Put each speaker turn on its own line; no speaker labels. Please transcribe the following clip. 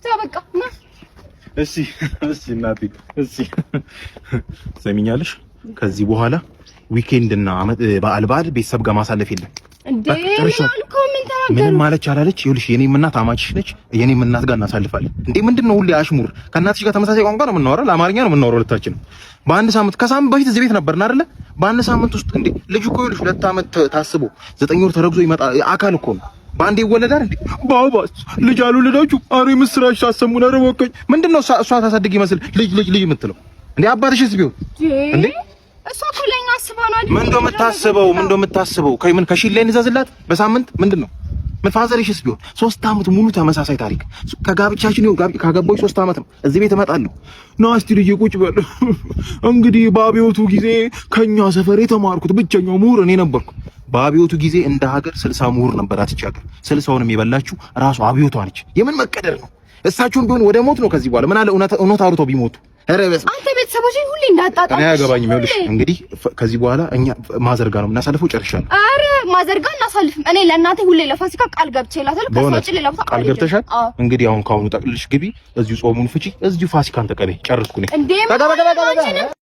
ታበቃ ና
እሺ እናቴ እሺ ሰሚኛለሽ ከዚህ በኋላ ዊኬንድ እና በዓል ቤተሰብ ጋር ማሳለፍ የለም
እንዴ
ምንም ማለች አላለች ይኸውልሽ የኔም እናት አማችሽ ነች የኔም እናት ጋር እናሳልፋለን እንዴ ምንድነው ሁሌ አሽሙር ከእናትሽ ጋር ተመሳሳይ ቋንቋ ነው የምናወራው ለአማርኛ ነው የምናወራው ሁለታችን በአንድ ሳምንት ከሳምንት በፊት እዚህ ቤት ነበርና አይደለ በአንድ ሳምንት ውስጥ እንዴ ልጅ እኮ ይኸውልሽ 2 ዓመት ታስቦ 9 ወር ተረግዞ ይመጣ አካል እኮ ነው ባንዴ ይወለዳል እንዴ ባባስ ልጅ አልወለዳችሁ አሬ ምስራች ታሰሙና ረወቀኝ ምንድነው እሷ ታሳድግ ይመስል ልጅ የምትለው እንዴ አባትሽስ ቢሆን እንዴ
እሷ እኮ ለኛ አስበው ነው አይደል
ምን እንደምታስበው ከምን ከሺል ላይ እንዛዝላት በሳምንት ምንድነው ምን ፋዘርሽስ ቢሆን 3 ዓመት ሙሉ ተመሳሳይ ታሪክ ከጋብቻችን ነው ካገባው 3 ዓመት ነው እዚህ ቤት እመጣለሁ ነው እስቲ ልጅ ቁጭ በል እንግዲህ በአብዮቱ ጊዜ ከኛ ሰፈር የተማርኩት ብቸኛው ምሁር እኔ ነበርኩ በአብዮቱ ጊዜ እንደ ሀገር 60 ምሁር ነበራት እቺ ሀገር 60ውንም የበላችሁ ራሱ አብዮቷ ነች የምን መቀደር ነው እሳቸውን ቢሆን ወደ ሞት ነው ከዚህ በኋላ ምን አለ እውነት አውርተው ቢሞቱ ረበስ
አንተ ቤተሰቦችን ሁሌ እንዳጣጣም
እኔ ያገባኝ ይኸውልሽ እንግዲህ ከዚህ በኋላ እኛ ማዘርጋ ነው እናሳልፈው ጨርሻለሁ
አረ ማዘርጋ እናሳልፍም እኔ ለእናቴ ሁሌ ለፋሲካ ቃል ገብቼላታለሁ ከሷጭ ሌላ ቦታ
ቃል ገብተሻል እንግዲህ አሁን ካሁኑ ጠቅልልሽ ግቢ እዚሁ ጾሙን ፍጪ እዚሁ ፋሲካን ተቀበይ ጨርስኩ ነኝ